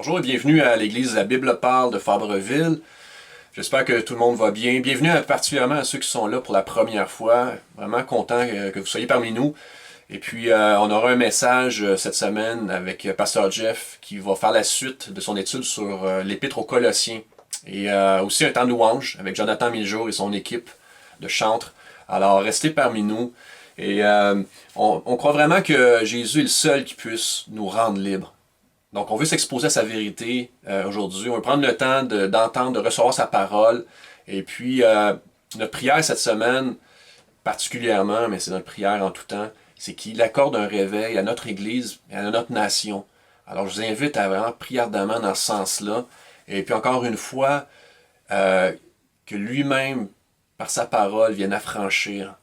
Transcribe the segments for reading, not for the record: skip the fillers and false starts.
Bonjour et bienvenue à l'église La Bible parle de Fabreville. J'espère que tout le monde va bien. Bienvenue particulièrement à ceux qui sont là pour la première fois. Vraiment content que vous soyez parmi nous. Et puis, on aura un message cette semaine avec Pasteur Jeff qui va faire la suite de son étude sur l'Épître aux Colossiens. Et aussi un temps de louange avec Jonathan Miljour et son équipe de chantres. Alors, restez parmi nous. Et on croit vraiment que Jésus est le seul qui puisse nous rendre libres. Donc, on veut s'exposer à sa vérité aujourd'hui. On veut prendre le temps d'entendre, de recevoir sa parole. Et puis, notre prière cette semaine, particulièrement, mais c'est notre prière en tout temps, c'est qu'il accorde un réveil à notre Église et à notre nation. Alors, je vous invite à vraiment prier ardemment dans ce sens-là. Et puis, encore une fois, que lui-même, par sa parole, vienne affranchir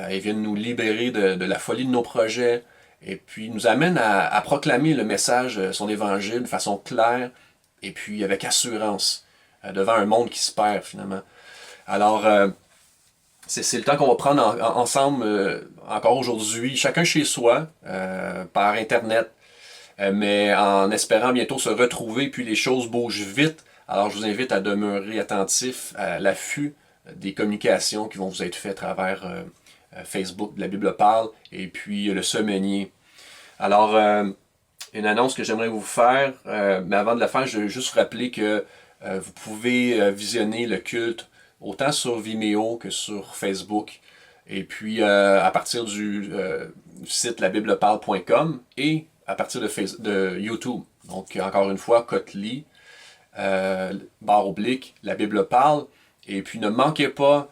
et vienne nous libérer de la folie de nos projets, et puis nous amène à proclamer le message, son évangile, de façon claire, et puis avec assurance, devant un monde qui se perd finalement. Alors, c'est le temps qu'on va prendre ensemble, encore aujourd'hui, chacun chez soi, par Internet, mais en espérant bientôt se retrouver, puis les choses bougent vite. Alors je vous invite à demeurer attentif à l'affût des communications qui vont vous être faites à travers Facebook, La Bible parle, et puis le Semainier. Alors, une annonce que j'aimerais vous faire, mais avant de la faire, je veux juste vous rappeler que vous pouvez visionner le culte autant sur Vimeo que sur Facebook, et puis à partir du site labibleparle.com et à partir de YouTube. Donc, encore une fois, Kotli, /, La Bible parle, et puis ne manquez pas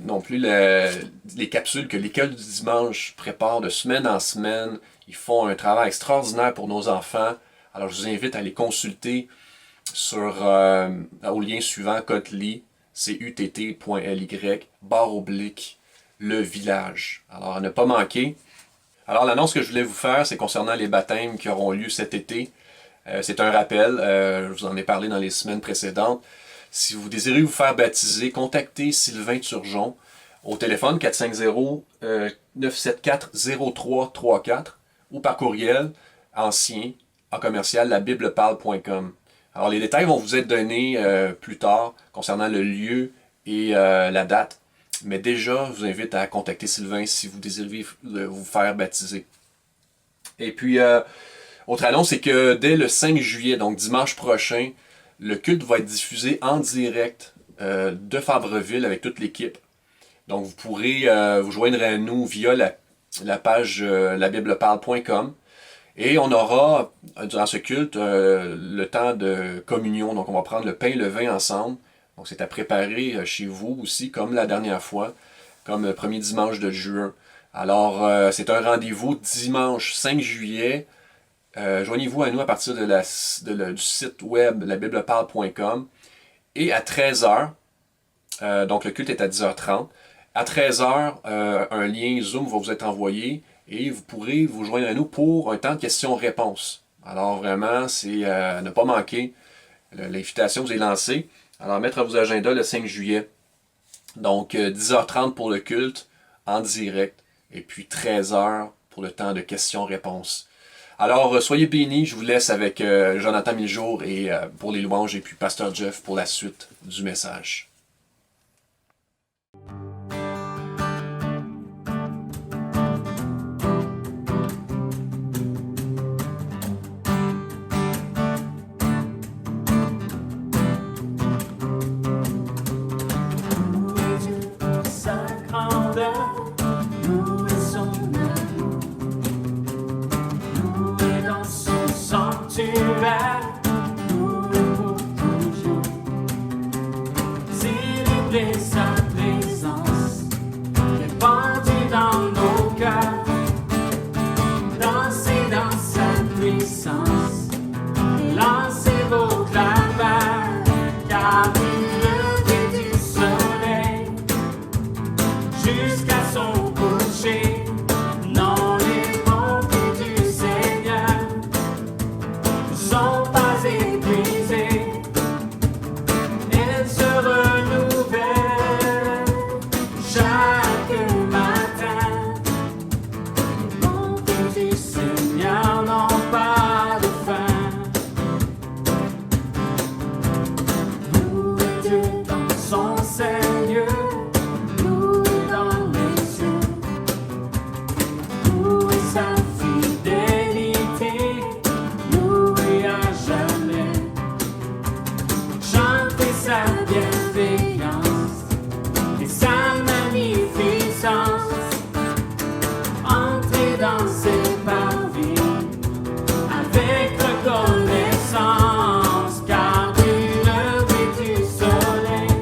non plus les capsules que l'École du dimanche prépare de semaine en semaine. Ils font un travail extraordinaire pour nos enfants. Alors je vous invite à les consulter sur au lien suivant Kotli, cutt.ly, /, le village. Alors à ne pas manquer. Alors l'annonce que je voulais vous faire, c'est concernant les baptêmes qui auront lieu cet été. C'est un rappel, je vous en ai parlé dans les semaines précédentes. Si vous désirez vous faire baptiser, contactez Sylvain Turgeon au téléphone 450-974-0334 ou par courriel ancien@labibleparle.com. Alors les détails vont vous être donnés plus tard concernant le lieu et la date, mais déjà je vous invite à contacter Sylvain si vous désirez vous faire baptiser. Et puis, autre annonce, c'est que dès le 5 juillet, donc dimanche prochain, le culte va être diffusé en direct de Fabreville avec toute l'équipe. Donc, vous pourrez vous joindre à nous via la page labibleparle.com. Et on aura, durant ce culte, le temps de communion. Donc, on va prendre le pain et le vin ensemble. Donc, c'est à préparer chez vous aussi, comme la dernière fois, comme le premier dimanche de juin. Alors, c'est un rendez-vous dimanche 5 juillet. Joignez-vous à nous à partir du site web labibleparle.com et à 13h, donc le culte est à 10h30, à 13h, un lien Zoom va vous être envoyé et vous pourrez vous joindre à nous pour un temps de questions-réponses. Alors vraiment, c'est à ne pas manquer, l'invitation vous est lancée. Alors mettre à vos agendas le 5 juillet, donc 10h30 pour le culte en direct et puis 13h pour le temps de questions-réponses. Alors, soyez bénis, je vous laisse avec Jonathan Miljour et pour les louanges et puis Pasteur Jeff pour la suite du message. sa fidélité, loué à jamais. Chantez sa bienveillance et sa magnificence. Entrez dans ses parvis avec reconnaissance, car du lever du soleil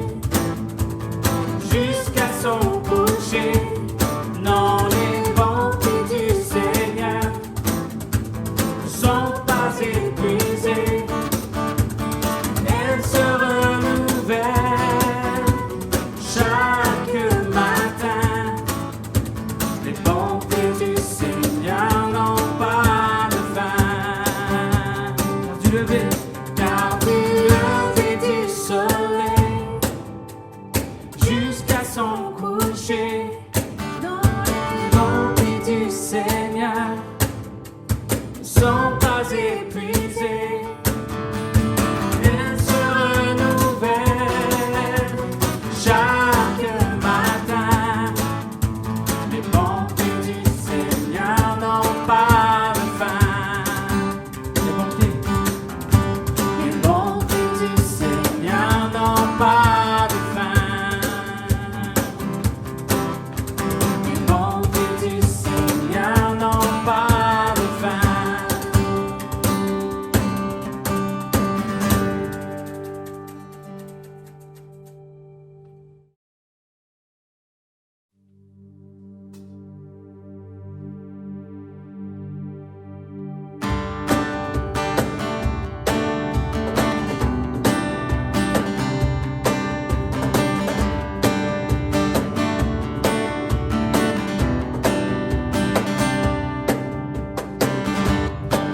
jusqu'à son coucher, non, les bontés du Seigneur sont pas épuisées. Elles se renouvellent chaque matin. Les bontés du Seigneur n'ont pas de fin. Car du lever du soleil jusqu'à son coucher, les bontés du Seigneur sont pas épuisées. Elles se renouvellent chaque matin. Les bontés du Seigneur n'ont pas de fin. Les bontés du Seigneur n'ont pas de fin. Les bontés du Seigneur n'ont pas de fin.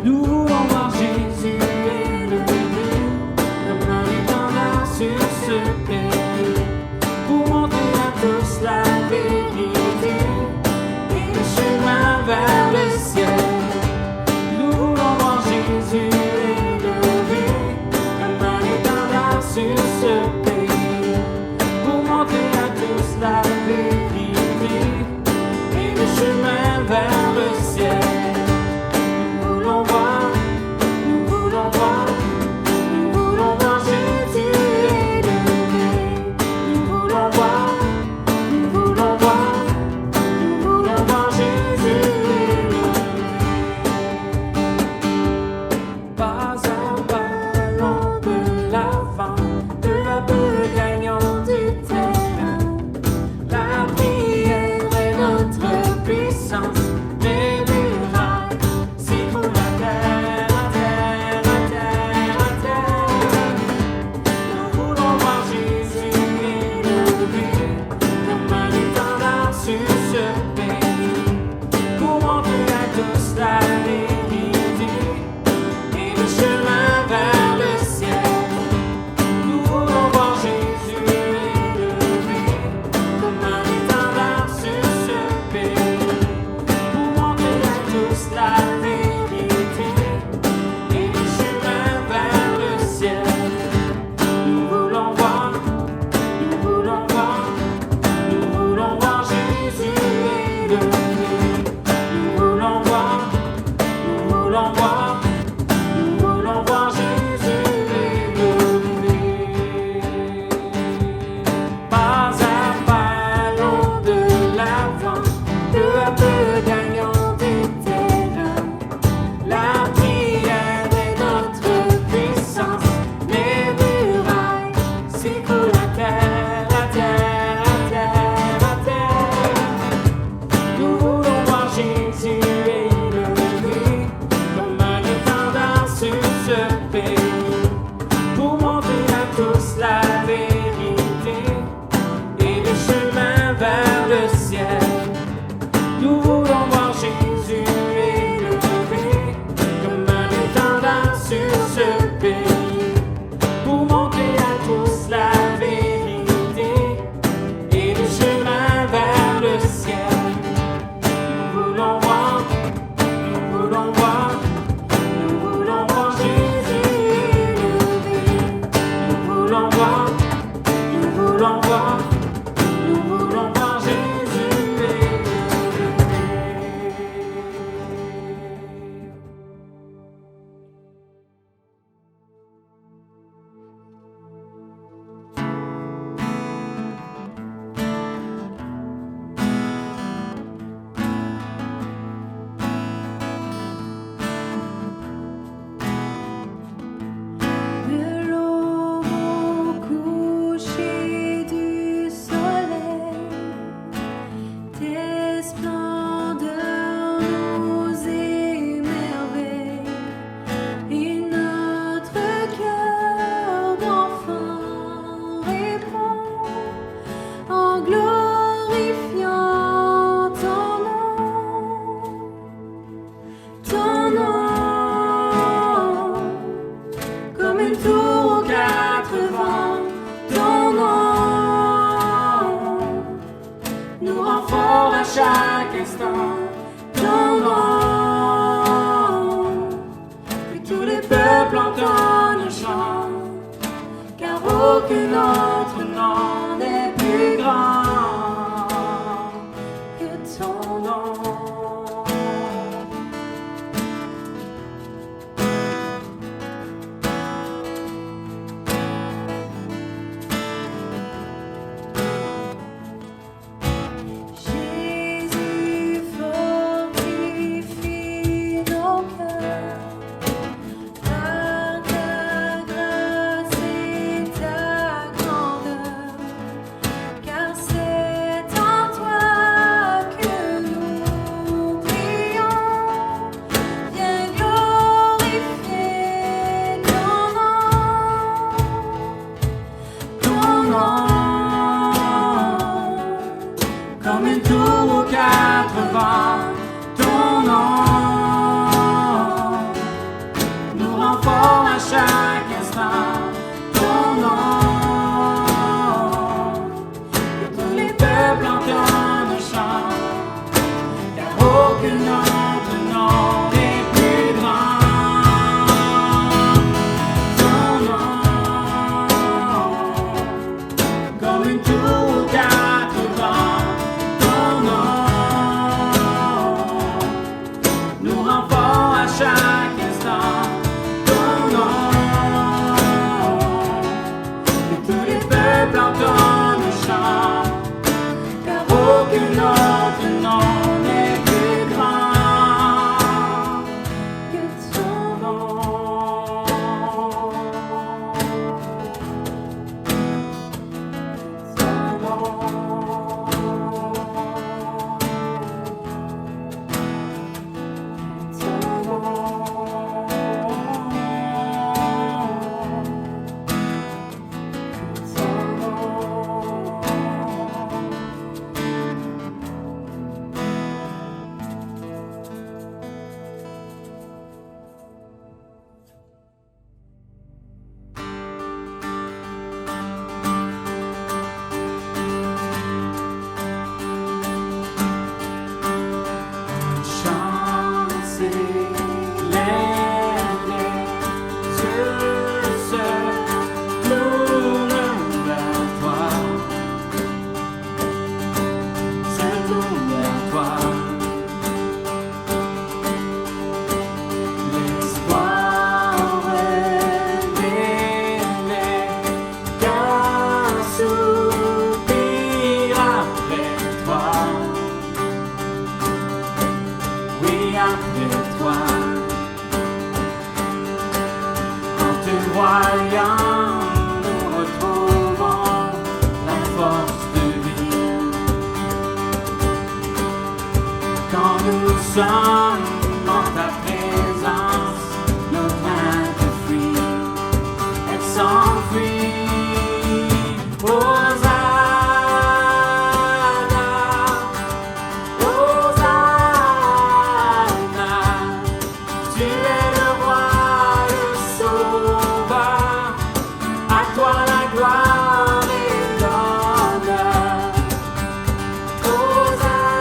Nous voulons voir Jésus élevé comme un étendard sur ce pays, pour montrer à tous la vérité et le chemin vers le ciel. Nous voulons voir Jésus élevé comme un étendard sur ce pays, pour montrer à tous la vérité et le chemin vers le ciel. Nous voulons voir Jésus élevé. Nous voulons voir Jésus élevé. Pas à pas, allons de l'avant, peu à peu gagnons du terrain. La prière est notre puissance, les murailles s'écroulent à terre, à terre, à terre, à terre. Nous voulons voir Jésus élevé comme un étendard sur ce pays, pour montrer à tous la vérité et le chemin vers le ciel. Nous voulons voir Jésus élevé comme un étendard sur ce pays, pour montrer à tous la vérité et le chemin vers le ciel. Nous voulons voir Jésus élevé. Nous voulons voir Jésus élevé. Pas à pas, allons de l'avant, peu à peu gagnons du terrain. aucun autre nom n'est plus grand que ton nom. Jésus fortifie nos cœurs par ta grâce et ta grandeur, car c'est en toi que nous prions. Viens glorifier ton nom, comme une tour aux quatre vents. Ton nom nous rend forts à chaque instant. Ton nom, que tous les peuples entendent le chant, car aucun autre nom n'est plus grand. Ton nom, comme une tour aux quatre vents. Ton nom nous rend forts à chaque instant. Ton nom, que tous les peuples entendent le chant, car aucun autre nom n'est plus grand que ton nom. Voyant, nous retrouvons la force de vie. Quand nous sommes en ta présence, nos craintes fuient, elles s'enfuient. Hosanna, Hosanna, tu es le roi, le sauveur. À toi la gloire et l'honneur. Hosanna,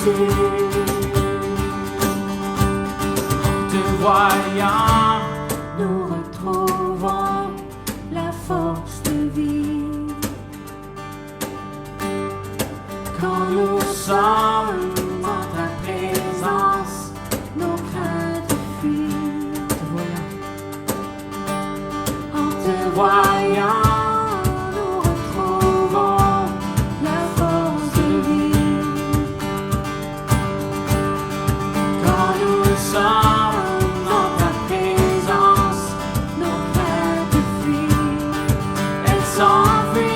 En te voyant, nous retrouvons la force de vie. Quand nous sommes dans ta présence, nos craintes fuient. En te voyant, nous retrouvons la force de vie. Quand nous sommes dans ta présence, nos craintes fuient. Elles s'enfuient.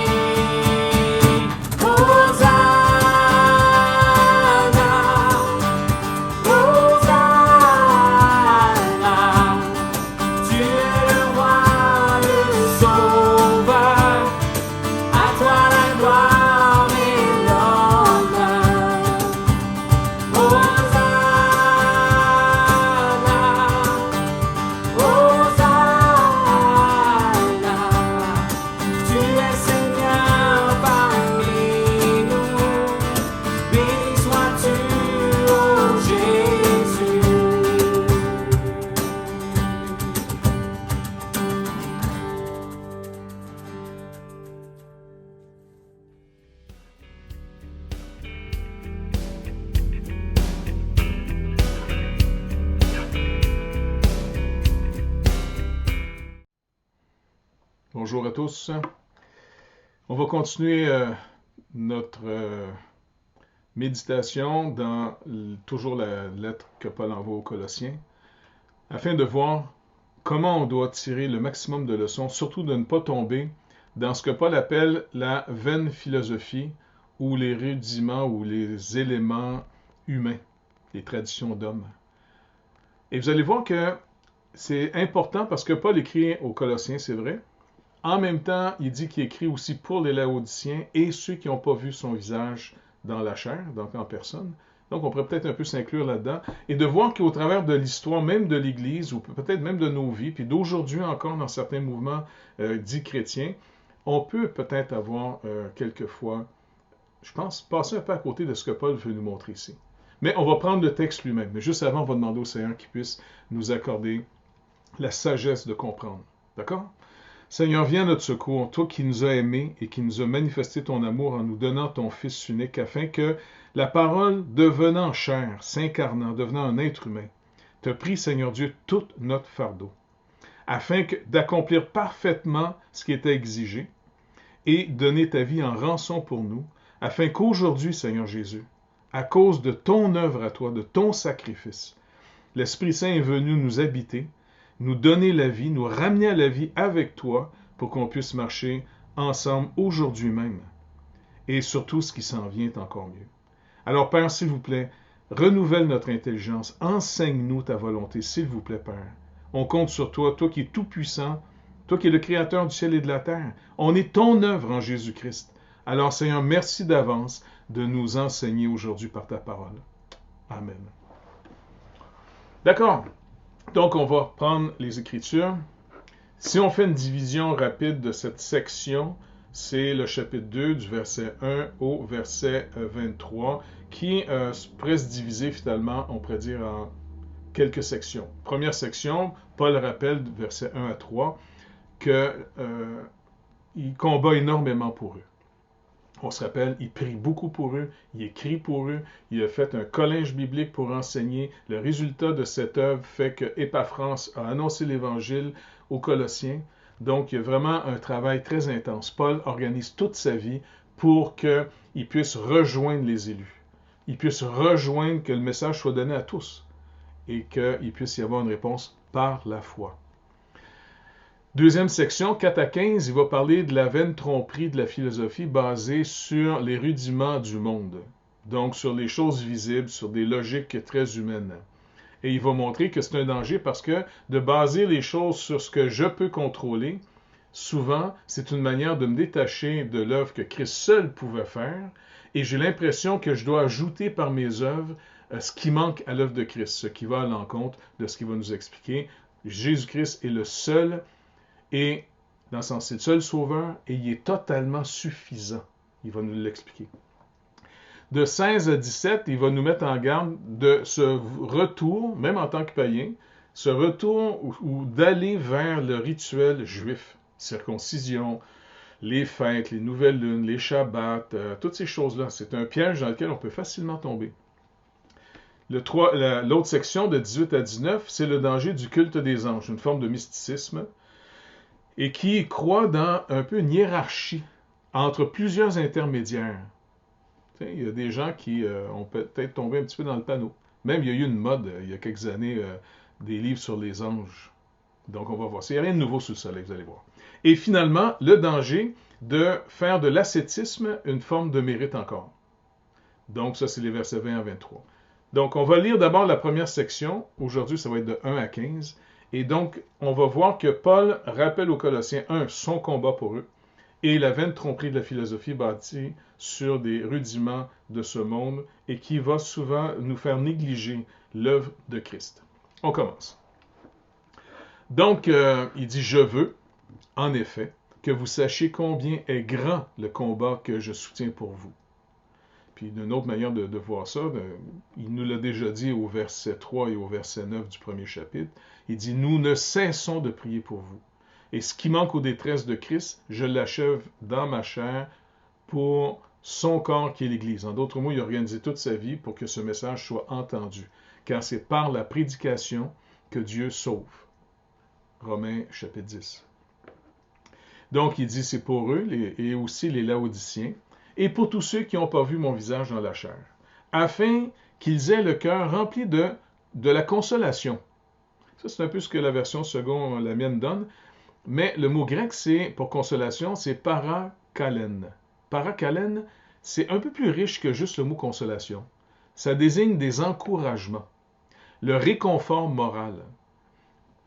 Bonjour à tous. On va continuer notre méditation dans toujours la lettre que Paul envoie aux Colossiens, afin de voir comment on doit tirer le maximum de leçons, surtout de ne pas tomber dans ce que Paul appelle la vaine philosophie ou les rudiments ou les éléments humains, les traditions d'hommes. Et vous allez voir que c'est important parce que Paul écrit aux Colossiens, c'est vrai. En même temps, il dit qu'il écrit aussi pour les Laodiciens et ceux qui n'ont pas vu son visage dans la chair, donc en personne. Donc, on pourrait peut-être un peu s'inclure là-dedans et de voir qu'au travers de l'histoire même de l'Église, ou peut-être même de nos vies, puis d'aujourd'hui encore dans certains mouvements dits chrétiens, on peut peut-être avoir quelquefois, je pense, passer un peu à côté de ce que Paul veut nous montrer ici. Mais on va prendre le texte lui-même. Mais juste avant, on va demander au Seigneur qu'il puisse nous accorder la sagesse de comprendre. D'accord? Seigneur, viens à notre secours, toi qui nous as aimés et qui nous as manifesté ton amour en nous donnant ton Fils unique, afin que la parole devenant chair, s'incarnant, devenant un être humain, te prie, Seigneur Dieu, tout notre fardeau, afin d'accomplir parfaitement ce qui était exigé et donner ta vie en rançon pour nous, afin qu'aujourd'hui, Seigneur Jésus, à cause de ton œuvre à toi, de ton sacrifice, l'Esprit Saint est venu nous habiter, nous donner la vie, nous ramener à la vie avec toi pour qu'on puisse marcher ensemble aujourd'hui même. Et surtout, ce qui s'en vient est encore mieux. Alors, Père, s'il vous plaît, renouvelle notre intelligence, enseigne-nous ta volonté, s'il vous plaît, Père. On compte sur toi, toi qui es tout-puissant, toi qui es le Créateur du ciel et de la terre. On est ton œuvre en Jésus-Christ. Alors, Seigneur, merci d'avance de nous enseigner aujourd'hui par ta parole. Amen. D'accord. Donc, on va prendre les Écritures. Si on fait une division rapide de cette section, c'est le chapitre 2 du verset 1 au verset 23, qui pourrait se diviser finalement, on pourrait dire, en quelques sections. Première section, Paul rappelle, verset 1 à 3, qu'il combat énormément pour eux. On se rappelle, il prie beaucoup pour eux, il écrit pour eux, il a fait un collège biblique pour enseigner. Le résultat de cette œuvre fait que Épaphras a annoncé l'Évangile aux Colossiens. Donc, il y a vraiment un travail très intense. Paul organise toute sa vie pour qu'il puisse rejoindre les élus. Il puisse rejoindre, que le message soit donné à tous et qu'il puisse y avoir une réponse par la foi. Deuxième section, 4 à 15, il va parler de la vaine tromperie de la philosophie basée sur les rudiments du monde. Donc, sur les choses visibles, sur des logiques très humaines. Et il va montrer que c'est un danger parce que de baser les choses sur ce que je peux contrôler, souvent, c'est une manière de me détacher de l'œuvre que Christ seul pouvait faire. Et j'ai l'impression que je dois ajouter par mes œuvres ce qui manque à l'œuvre de Christ, ce qui va à l'encontre de ce qu'il va nous expliquer. Jésus-Christ est le seul. Et, dans le sens, c'est le seul sauveur et il est totalement suffisant. Il va nous l'expliquer. de 16 à 17, il va nous mettre en garde de ce retour, même en tant que païen, ce retour ou d'aller vers le rituel juif, circoncision, les fêtes, les nouvelles lunes, les shabbats, toutes ces choses-là. C'est un piège dans lequel on peut facilement tomber. L'autre section de 18 à 19, c'est le danger du culte des anges, une forme de mysticisme, et qui croit dans un peu une hiérarchie entre plusieurs intermédiaires. Il y a des gens qui ont peut-être tombé un petit peu dans le panneau. Même il y a eu une mode, il y a quelques années, des livres sur les anges. Donc on va voir. Il n'y a rien de nouveau sous le soleil, vous allez voir. Et finalement, le danger de faire de l'ascétisme une forme de mérite encore. Donc ça, c'est les versets 20 à 23. Donc on va lire d'abord la première section. Aujourd'hui, ça va être de 1 à 15. Et donc, on va voir que Paul rappelle aux Colossiens, son combat pour eux, et la vaine tromperie de la philosophie bâtie sur des rudiments de ce monde et qui va souvent nous faire négliger l'œuvre de Christ. On commence. Donc, il dit « Je veux, en effet, que vous sachiez combien est grand le combat que je soutiens pour vous. » Puis d'une autre manière de voir ça, il nous l'a déjà dit au verset 3 et au verset 9 du premier chapitre, il dit « Nous ne cessons de prier pour vous. Et ce qui manque aux détresses de Christ, je l'achève dans ma chair pour son corps qui est l'Église. » En d'autres mots, il a organisé toute sa vie pour que ce message soit entendu, car c'est par la prédication que Dieu sauve. Romains chapitre 10. Donc il dit « C'est pour eux et aussi les Laodiciens, et pour tous ceux qui n'ont pas vu mon visage dans la chair, afin qu'ils aient le cœur rempli de la consolation. » Ça, c'est un peu ce que la version seconde, la mienne, donne. Mais le mot grec, pour consolation, c'est parakalen. Parakalen, c'est un peu plus riche que juste le mot consolation. Ça désigne des encouragements, le réconfort moral.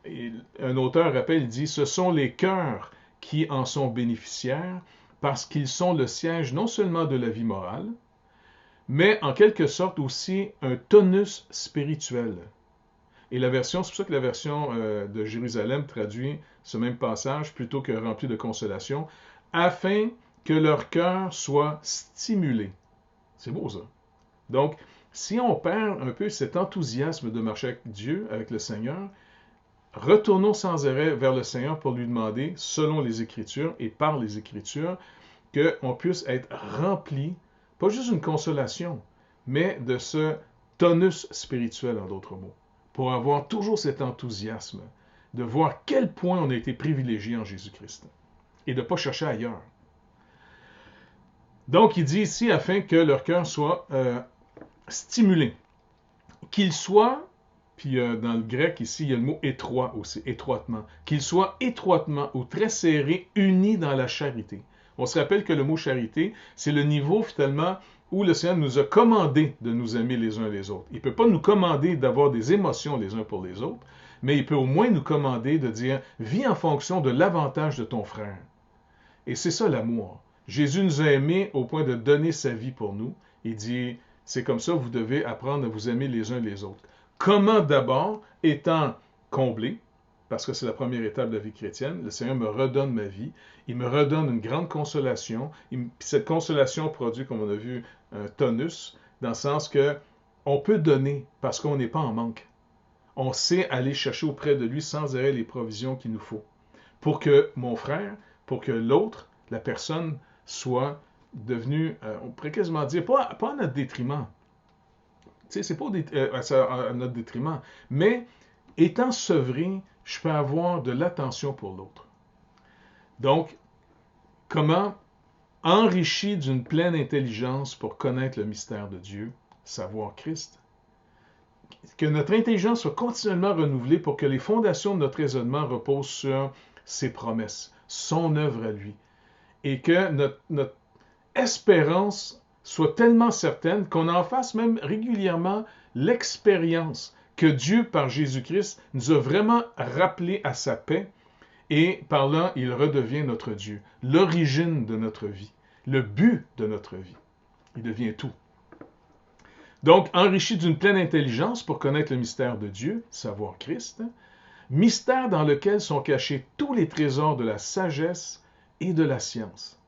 Et un auteur rappelle, il dit « Ce sont les cœurs qui en sont bénéficiaires, parce qu'ils sont le siège non seulement de la vie morale, mais en quelque sorte aussi un tonus spirituel. » Et c'est pour ça que la version de Jérusalem traduit ce même passage plutôt que rempli de consolation, afin que leur cœur soit stimulé. C'est beau ça. Donc, si on perd un peu cet enthousiasme de marcher avec Dieu, avec le Seigneur, retournons sans arrêt vers le Seigneur pour lui demander, selon les Écritures et par les Écritures, qu'on puisse être rempli, pas juste une consolation, mais de ce tonus spirituel, en d'autres mots, pour avoir toujours cet enthousiasme, de voir quel point on a été privilégié en Jésus-Christ, et de ne pas chercher ailleurs. Donc, il dit ici, afin que leur cœur soit stimulé, qu'il soit, puis dans le grec, ici, il y a le mot étroit aussi, étroitement, qu'il soit étroitement ou très serré, unis dans la charité. On se rappelle que le mot charité, c'est le niveau finalement où le Seigneur nous a commandé de nous aimer les uns les autres. Il ne peut pas nous commander d'avoir des émotions les uns pour les autres, mais il peut au moins nous commander de dire « Vis en fonction de l'avantage de ton frère ». Et c'est ça l'amour. Jésus nous a aimés au point de donner sa vie pour nous. Il dit « C'est comme ça, vous devez apprendre à vous aimer les uns les autres ». Comment d'abord, étant comblé, parce que c'est la première étape de la vie chrétienne, le Seigneur me redonne ma vie, il me redonne une grande consolation, puis cette consolation produit, comme on a vu, un tonus, dans le sens que on peut donner parce qu'on n'est pas en manque. On sait aller chercher auprès de lui sans arrêt les provisions qu'il nous faut, pour que mon frère, pour que l'autre, la personne, soit devenue, on pourrait quasiment dire, pas à notre détriment, c'est pas à notre détriment, mais étant sevré, je peux avoir de l'attention pour l'autre. Donc, comment enrichi d'une pleine intelligence pour connaître le mystère de Dieu, savoir Christ, que notre intelligence soit continuellement renouvelée pour que les fondations de notre raisonnement reposent sur ses promesses, son œuvre à lui, et que notre espérance soit tellement certaine qu'on en fasse même régulièrement l'expérience que Dieu, par Jésus-Christ, nous a vraiment rappelé à sa paix, et par là, il redevient notre Dieu, l'origine de notre vie, le but de notre vie. Il devient tout. Donc, enrichi d'une pleine intelligence pour connaître le mystère de Dieu, savoir Christ, mystère dans lequel sont cachés tous les trésors de la sagesse et de la science.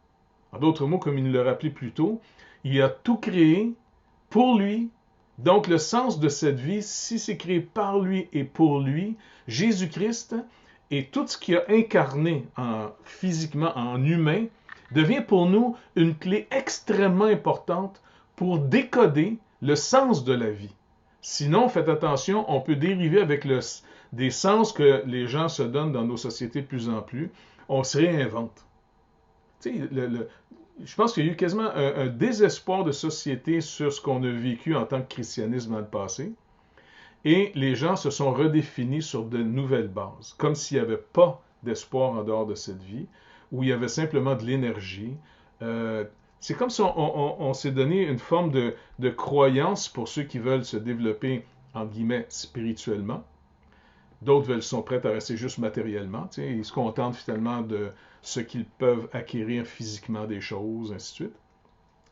En d'autres mots, comme il nous l'a rappelé plus tôt, il a tout créé pour lui. Donc le sens de cette vie, si c'est créé par lui et pour lui, Jésus-Christ et tout ce qu'il a incarné physiquement en humain devient pour nous une clé extrêmement importante pour décoder le sens de la vie. Sinon, faites attention, on peut dériver avec des sens que les gens se donnent dans nos sociétés de plus en plus. On se réinvente. Tu sais, je pense qu'il y a eu quasiment un désespoir de société sur ce qu'on a vécu en tant que christianisme dans le passé. Et les gens se sont redéfinis sur de nouvelles bases, comme s'il n'y avait pas d'espoir en dehors de cette vie, où il y avait simplement de l'énergie. C'est comme si on s'est donné une forme de croyance pour ceux qui veulent se développer, entre guillemets, spirituellement. D'autres sont prêts à rester juste matériellement. Ils se contentent finalement de ce qu'ils peuvent acquérir physiquement des choses, ainsi de suite.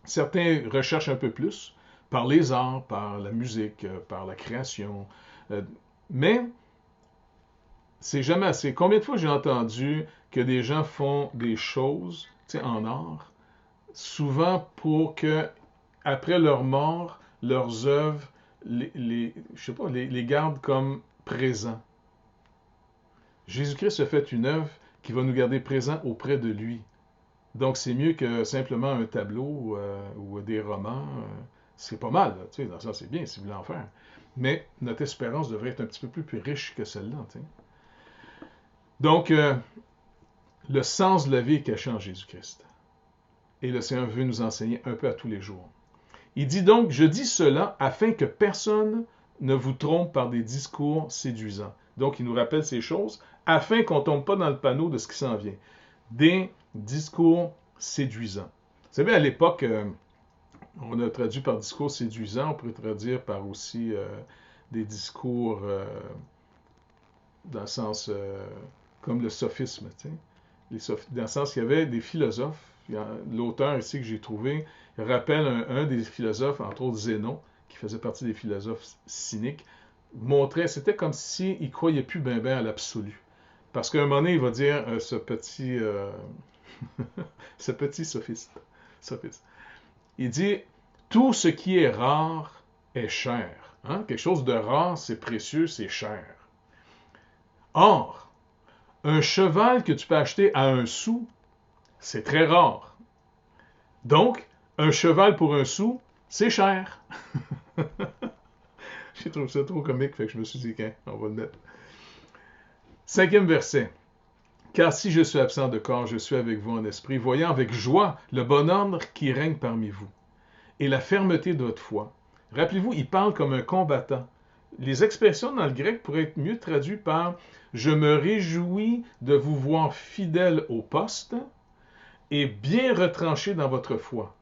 Certains recherchent un peu plus par les arts, par la musique, par la création. Mais c'est jamais assez. Combien de fois j'ai entendu que des gens font des choses en art, souvent pour que, après leur mort, leurs œuvres les gardent comme présents. Jésus-Christ a fait une œuvre qui va nous garder présents auprès de lui. Donc, c'est mieux que simplement un tableau ou des romans. C'est pas mal, dans le sens, c'est bien si vous voulez en faire. Mais notre espérance devrait être un petit peu plus riche que celle-là. Donc, le sens de la vie est caché en Jésus-Christ. Et le Seigneur veut nous enseigner un peu à tous les jours. Il dit donc, je dis cela afin que personne ne vous trompe par des discours séduisants. Donc, il nous rappelle ces choses afin qu'on ne tombe pas dans le panneau de ce qui s'en vient. Des discours séduisants. Vous savez, à l'époque, on a traduit par discours séduisants, on pourrait traduire par aussi des discours dans le sens comme le sophisme. Dans le sens qu'il y avait des philosophes. L'auteur ici que j'ai trouvé rappelle un des philosophes, entre autres Zénon, qui faisait partie des philosophes cyniques, montrait, c'était comme s'il ne croyait plus bien à l'absolu. Parce qu'à un moment donné, il va dire, ce petit sophiste, il dit, tout ce qui est rare est cher. Quelque chose de rare, c'est précieux, c'est cher. Or, un cheval que tu peux acheter à 1 sou, c'est très rare. Donc, un cheval pour 1 sou, c'est cher. J'ai trouvé ça trop comique, fait que je me suis dit, on va le mettre. 5e verset. Car si je suis absent de corps, je suis avec vous en esprit, voyant avec joie le bon ordre qui règne parmi vous et la fermeté de votre foi. Rappelez-vous, il parle comme un combattant. Les expressions dans le grec pourraient être mieux traduites par « Je me réjouis de vous voir fidèles au poste et bien retranchés dans votre foi. »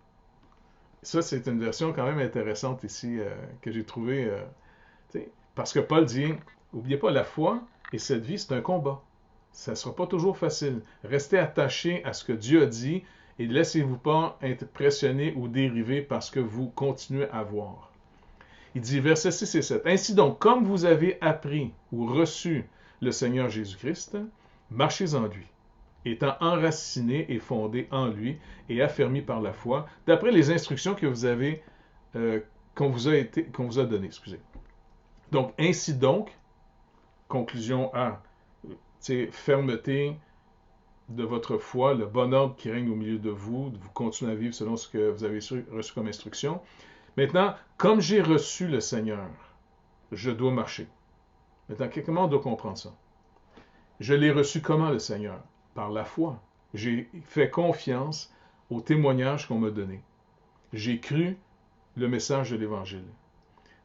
Ça, c'est une version quand même intéressante ici que j'ai trouvée. Parce que Paul dit, n'oubliez pas, la foi et cette vie, c'est un combat. Ça ne sera pas toujours facile. Restez attachés à ce que Dieu a dit et ne laissez-vous pas impressionner ou dériver parce que vous continuez à voir. Il dit, versets 6 et 7, « Ainsi donc, comme vous avez appris ou reçu le Seigneur Jésus-Christ, marchez en lui, étant enracinés et fondés en lui et affermis par la foi, d'après les instructions que vous avez, qu'on vous a données. » Donc, ainsi donc, conclusion A, fermeté de votre foi, le bon ordre qui règne au milieu de vous continuez à vivre selon ce que vous avez reçu comme instruction. Maintenant, comme j'ai reçu le Seigneur, je dois marcher. Maintenant, comment on doit comprendre ça? Je l'ai reçu comment, le Seigneur? Par la foi. J'ai fait confiance au témoignage qu'on m'a donné. J'ai cru le message de l'Évangile.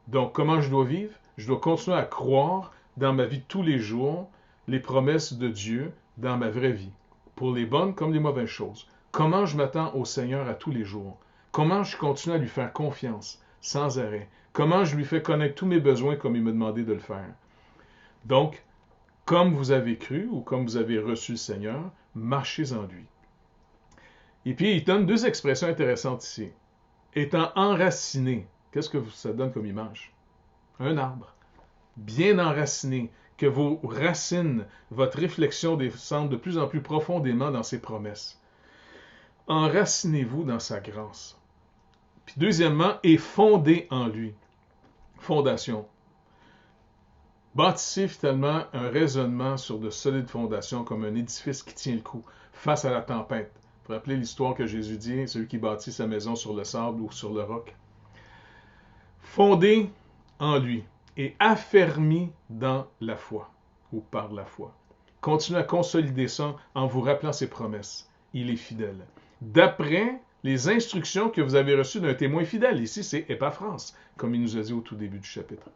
Donc, comment je dois vivre? Je dois continuer à croire dans ma vie de tous les jours les promesses de Dieu dans ma vraie vie, pour les bonnes comme les mauvaises choses. Comment je m'attends au Seigneur à tous les jours? Comment je continue à lui faire confiance sans arrêt? Comment je lui fais connaître tous mes besoins comme il m'a demandé de le faire? Donc, comme vous avez cru ou comme vous avez reçu le Seigneur, marchez en lui. Et puis, il donne 2 expressions intéressantes ici. Étant enraciné, qu'est-ce que ça donne comme image? Un arbre. Bien enraciné, que vos racines, votre réflexion descendent de plus en plus profondément dans ses promesses. Enracinez-vous dans sa grâce. Puis deuxièmement, est fondé en lui. Fondation. Bâtissez finalement un raisonnement sur de solides fondations comme un édifice qui tient le coup face à la tempête. Vous vous rappelez l'histoire que Jésus dit, celui qui bâtit sa maison sur le sable ou sur le roc. Fondé en lui et affermi dans la foi ou par la foi. Continuez à consolider ça en vous rappelant ses promesses. Il est fidèle. D'après les instructions que vous avez reçues d'un témoin fidèle. Ici, c'est Épaphras, comme il nous a dit au tout début du chapitre.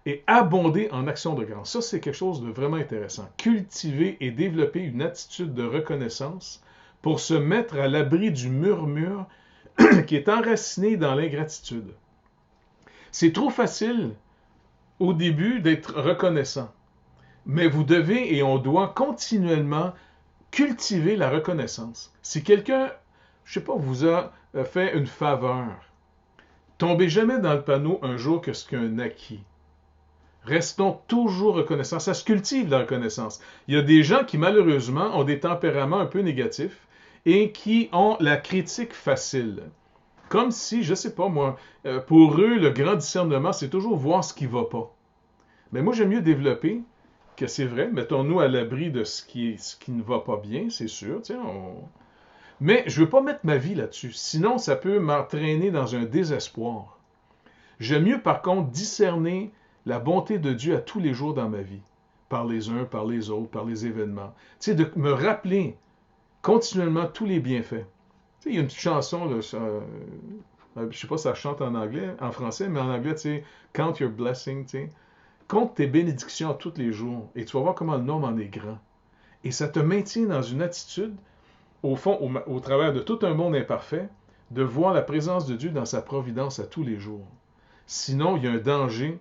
Et abonder en action de grâce. Ça, c'est quelque chose de vraiment intéressant. Cultiver et développer une attitude de reconnaissance pour se mettre à l'abri du murmure qui est enraciné dans l'ingratitude. C'est trop facile au début d'être reconnaissant, mais vous devez et on doit continuellement cultiver la reconnaissance. Si quelqu'un, je ne sais pas, vous a fait une faveur, tombez jamais dans le panneau un jour que ce qu'un acquis. Restons toujours reconnaissants. Ça se cultive, la reconnaissance. Il y a des gens qui, malheureusement, ont des tempéraments un peu négatifs et qui ont la critique facile. Comme si, je ne sais pas moi, pour eux, le grand discernement, c'est toujours voir ce qui ne va pas. Mais moi, j'aime mieux développer que c'est vrai. Mettons-nous à l'abri de ce qui ne va pas bien, c'est sûr. Mais je ne veux pas mettre ma vie là-dessus. Sinon, ça peut m'entraîner dans un désespoir. J'aime mieux, par contre, discerner la bonté de Dieu à tous les jours dans ma vie, par les uns, par les autres, par les événements. De me rappeler continuellement tous les bienfaits. Il y a une petite chanson, là, je ne sais pas si ça chante en anglais, en français, mais en anglais, Count your blessing, compte tes bénédictions tous les jours, et tu vas voir comment le nombre en est grand. Et ça te maintient dans une attitude, au fond, au travers de tout un monde imparfait, de voir la présence de Dieu dans sa providence à tous les jours. Sinon, il y a un danger.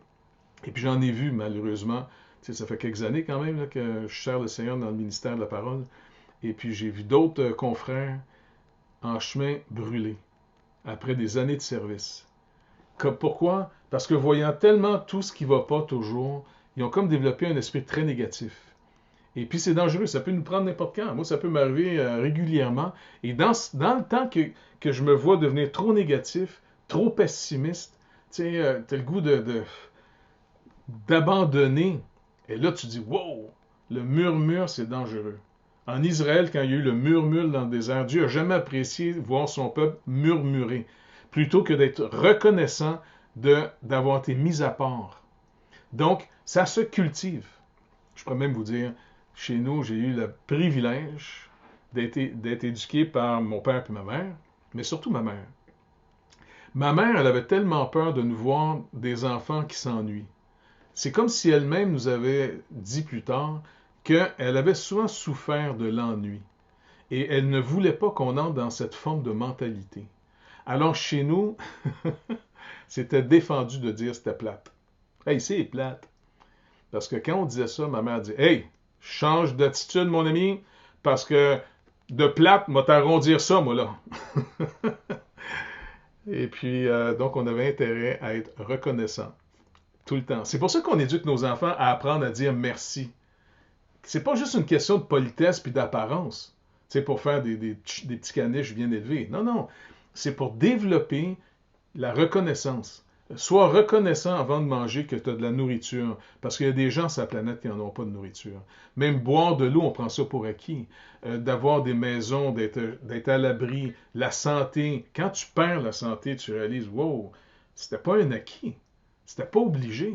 Et puis j'en ai vu, malheureusement, ça fait quelques années quand même là, que je sers le Seigneur dans le ministère de la parole. Et puis j'ai vu d'autres confrères en chemin brûlés, après des années de service. Pourquoi? Parce que voyant tellement tout ce qui ne va pas toujours, ils ont comme développé un esprit très négatif. Et puis c'est dangereux, ça peut nous prendre n'importe quand. Moi, ça peut m'arriver régulièrement. Et dans le temps que je me vois devenir trop négatif, trop pessimiste, tu as le goût d'abandonner. Et là, tu dis, wow, le murmure, c'est dangereux. En Israël, quand il y a eu le murmure dans le désert, Dieu n'a jamais apprécié voir son peuple murmurer, plutôt que d'être reconnaissant d'avoir été mis à part. Donc, ça se cultive. Je pourrais même vous dire, chez nous, j'ai eu le privilège d'être éduqué par mon père et ma mère, mais surtout ma mère. Ma mère, elle avait tellement peur de nous voir des enfants qui s'ennuient. C'est comme si elle-même nous avait dit plus tard qu'elle avait souvent souffert de l'ennui. Et elle ne voulait pas qu'on entre dans cette forme de mentalité. Alors chez nous, c'était défendu de dire c'était plate. Hey, c'est plate. Parce que quand on disait ça, ma mère disait, hey, change d'attitude, mon ami, parce que de plate, moi t'arrondir ça, moi là. Et puis, donc, on avait intérêt à être reconnaissant tout le temps. C'est pour ça qu'on éduque nos enfants à apprendre à dire merci. C'est pas juste une question de politesse puis d'apparence, pour faire des petits caniches bien élevés. Non, non. C'est pour développer la reconnaissance. Sois reconnaissant avant de manger que tu as de la nourriture, parce qu'il y a des gens sur la planète qui n'en ont pas de nourriture. Même boire de l'eau, on prend ça pour acquis. D'avoir des maisons, d'être à l'abri, la santé. Quand tu perds la santé, tu réalises, wow, c'était pas un acquis. C'était pas obligé.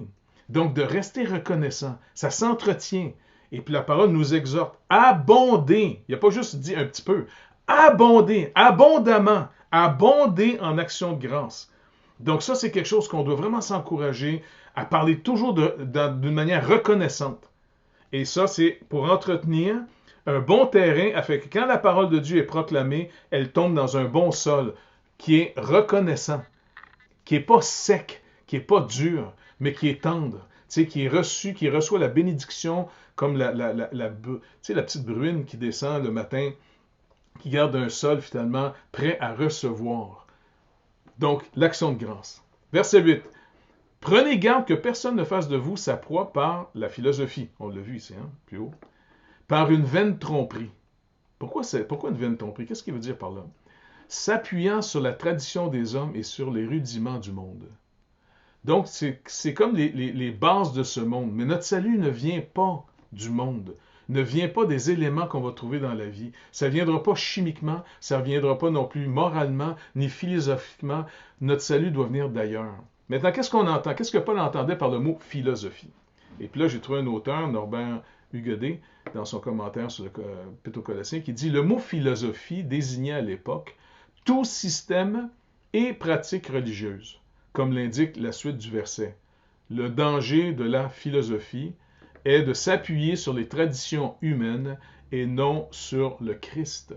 Donc, de rester reconnaissant, ça s'entretient. Et puis la parole nous exhorte, abonder. Il n'y a pas juste dit un petit peu. Abonder, abondamment, abonder en action de grâce. Donc ça, c'est quelque chose qu'on doit vraiment s'encourager à parler toujours d'une manière reconnaissante. Et ça, c'est pour entretenir un bon terrain afin que quand la parole de Dieu est proclamée, elle tombe dans un bon sol qui est reconnaissant, qui n'est pas sec, qui n'est pas dur, mais qui est tendre, qui est reçu, qui reçoit la bénédiction comme la petite bruine qui descend le matin, qui garde un sol finalement prêt à recevoir. Donc, l'action de grâce. Verset 8. Prenez garde que personne ne fasse de vous sa proie par la philosophie. On l'a vu ici, plus haut. Par une vaine tromperie. Pourquoi une vaine tromperie? Qu'est-ce qu'il veut dire par là? s'appuyant sur la tradition des hommes et sur les rudiments du monde. Donc, c'est comme les bases de ce monde. Mais notre salut ne vient pas du monde, ne vient pas des éléments qu'on va trouver dans la vie. Ça ne viendra pas chimiquement, ça ne viendra pas non plus moralement, ni philosophiquement. Notre salut doit venir d'ailleurs. Maintenant, qu'est-ce qu'on entend? Qu'est-ce que Paul entendait par le mot philosophie? Et puis là, j'ai trouvé un auteur, Norbert Huguedet, dans son commentaire sur l'Épître aux Colossiens, qui dit « Le mot philosophie désignait à l'époque tout système et pratique religieuse, comme l'indique la suite du verset. Le danger de la philosophie est de s'appuyer sur les traditions humaines et non sur le Christ.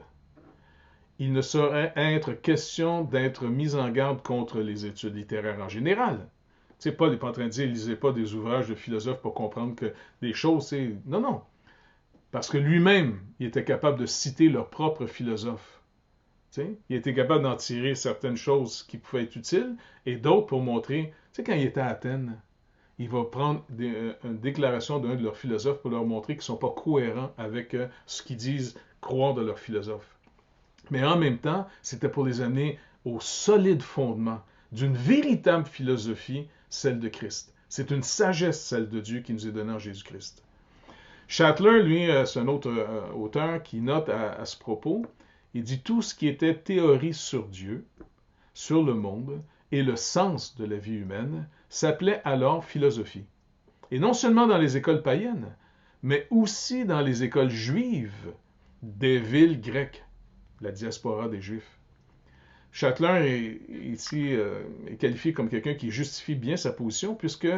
Il ne saurait être question d'être mis en garde contre les études littéraires en général. » Tu sais, Paul n'est pas en train de dire « lisez pas des ouvrages de philosophes pour comprendre que des choses, c'est... » Non, non. Parce que lui-même, il était capable de citer leurs propres philosophes. Tu sais, il était capable d'en tirer certaines choses qui pouvaient être utiles et d'autres pour montrer... Tu sais, quand il était à Athènes, il va prendre une déclaration d'un de leurs philosophes pour leur montrer qu'ils ne sont pas cohérents avec ce qu'ils disent croire de leurs philosophes. Mais en même temps, c'était pour les amener au solide fondement d'une véritable philosophie, celle de Christ. C'est une sagesse, celle de Dieu, qui nous est donnée en Jésus-Christ. Schattler, lui, c'est un autre auteur qui note à ce propos, il dit « Tout ce qui était théorie sur Dieu, sur le monde et le sens de la vie humaine s'appelait alors philosophie. Et non seulement dans les écoles païennes, mais aussi dans les écoles juives des villes grecques, la diaspora des Juifs. » Schattler est qualifié comme quelqu'un qui justifie bien sa position, puisque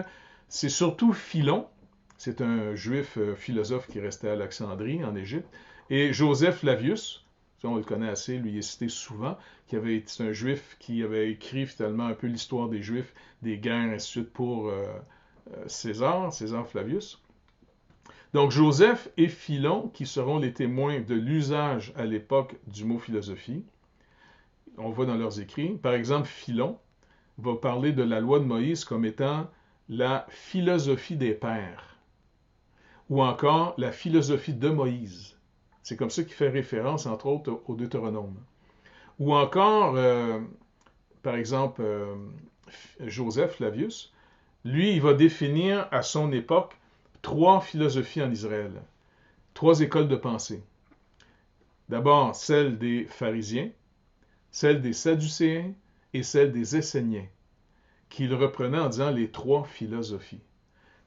c'est surtout Philon, c'est un juif philosophe qui restait à Alexandrie, en Égypte, et Joseph Flavius, on le connaît assez, lui il est cité souvent, c'est un juif qui avait écrit finalement un peu l'histoire des Juifs, des guerres, et ainsi de suite, pour César Flavius. Donc Joseph et Philon, qui seront les témoins de l'usage à l'époque du mot philosophie, on voit dans leurs écrits, par exemple, Philon va parler de la loi de Moïse comme étant la philosophie des pères, ou encore la philosophie de Moïse. C'est comme ça qu'il fait référence, entre autres, au Deutéronome. Ou encore, par exemple, Joseph Flavius, lui, il va définir à son époque 3 philosophies en Israël, 3 écoles de pensée. D'abord, celle des pharisiens, celle des Sadducéens et celle des Esséniens, qu'il reprenait en disant les 3 philosophies.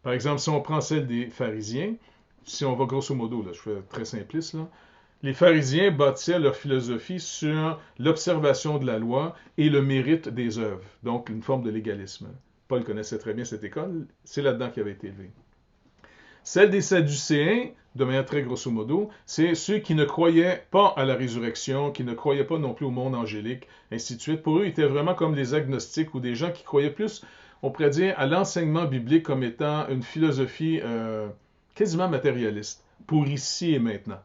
Par exemple, si on prend celle des pharisiens, si on va grosso modo, là, je fais très simpliste, là, les pharisiens bâtissaient leur philosophie sur l'observation de la loi et le mérite des œuvres, donc une forme de légalisme. Paul connaissait très bien cette école, c'est là-dedans qu'il avait été élevé. Celle des Sadducéens, de manière très grosso modo, c'est ceux qui ne croyaient pas à la résurrection, qui ne croyaient pas non plus au monde angélique, ainsi de suite. Pour eux, ils étaient vraiment comme des agnostiques ou des gens qui croyaient plus, on pourrait dire, à l'enseignement biblique comme étant une philosophie quasiment matérialiste, pour ici et maintenant.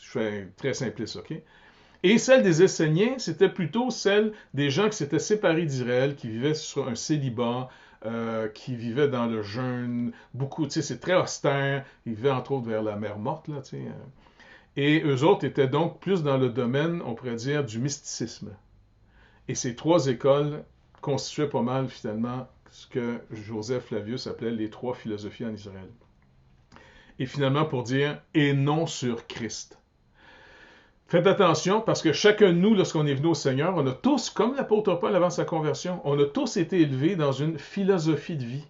Je fais très simpliste, OK? Et celle des Esséniens, c'était plutôt celle des gens qui s'étaient séparés d'Israël, qui vivaient sur un célibat, qui vivaient dans le jeûne, beaucoup, tu sais, c'est très austère, ils vivaient entre autres vers la mer Morte, là, tu sais. Et eux autres étaient donc plus dans le domaine, on pourrait dire, du mysticisme. Et ces 3 écoles constituaient pas mal, finalement, ce que Joseph Flavius appelait les 3 philosophies en Israël. Et finalement, pour dire « et non sur Christ ». Faites attention, parce que chacun de nous, lorsqu'on est venu au Seigneur, on a tous, comme l'apôtre Paul avant sa conversion, on a tous été élevés dans une philosophie de vie.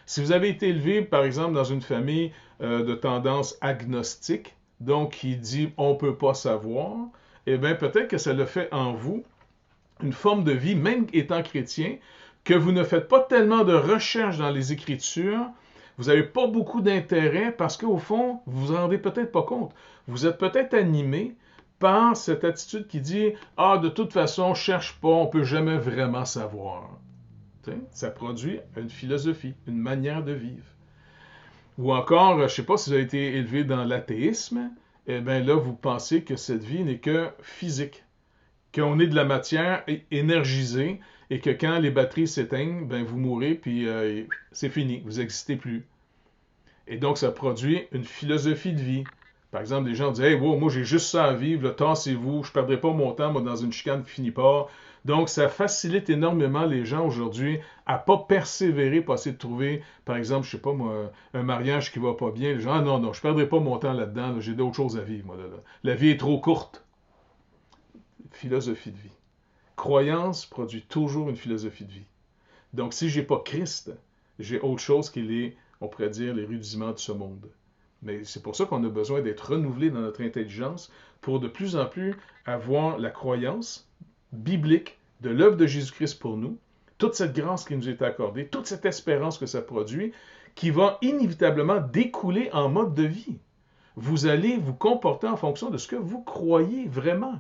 Si vous avez été élevé, par exemple, dans une famille de tendance agnostique, donc qui dit « on ne peut pas savoir », eh bien peut-être que ça le fait en vous une forme de vie, même étant chrétien, que vous ne faites pas tellement de recherche dans les Écritures, vous n'avez pas beaucoup d'intérêt parce qu'au fond, vous vous rendez peut-être pas compte. Vous êtes peut-être animé par cette attitude qui dit « Ah, de toute façon, cherche pas, on ne peut jamais vraiment savoir. » Ça produit une philosophie, une manière de vivre. Ou encore, je ne sais pas si vous avez été élevé dans l'athéisme, eh bien là, vous pensez que cette vie n'est que physique, qu'on est de la matière énergisée et que quand les batteries s'éteignent, ben vous mourrez, puis c'est fini, vous n'existez plus. Et donc, ça produit une philosophie de vie Par exemple, des gens disent « Hey, wow, moi j'ai juste ça à vivre, là, tassez-vous, je ne perdrai pas mon temps, moi, dans une chicane qui finit pas. » Donc, ça facilite énormément les gens aujourd'hui à ne pas persévérer, pas essayer de trouver, par exemple, je sais pas moi, un mariage qui va pas bien. Les gens « Ah non, non, je ne perdrai pas mon temps là-dedans, là, j'ai d'autres choses à vivre, moi, là. La vie est trop courte. » Philosophie de vie. Croyance produit toujours une philosophie de vie. Donc, si j'ai pas Christ, j'ai autre chose qui est, on pourrait dire, les rudiments de ce monde. Mais c'est pour ça qu'on a besoin d'être renouvelé dans notre intelligence pour de plus en plus avoir la croyance biblique de l'œuvre de Jésus-Christ pour nous, toute cette grâce qui nous est accordée, toute cette espérance que ça produit, qui va inévitablement découler en mode de vie. Vous allez vous comporter en fonction de ce que vous croyez vraiment.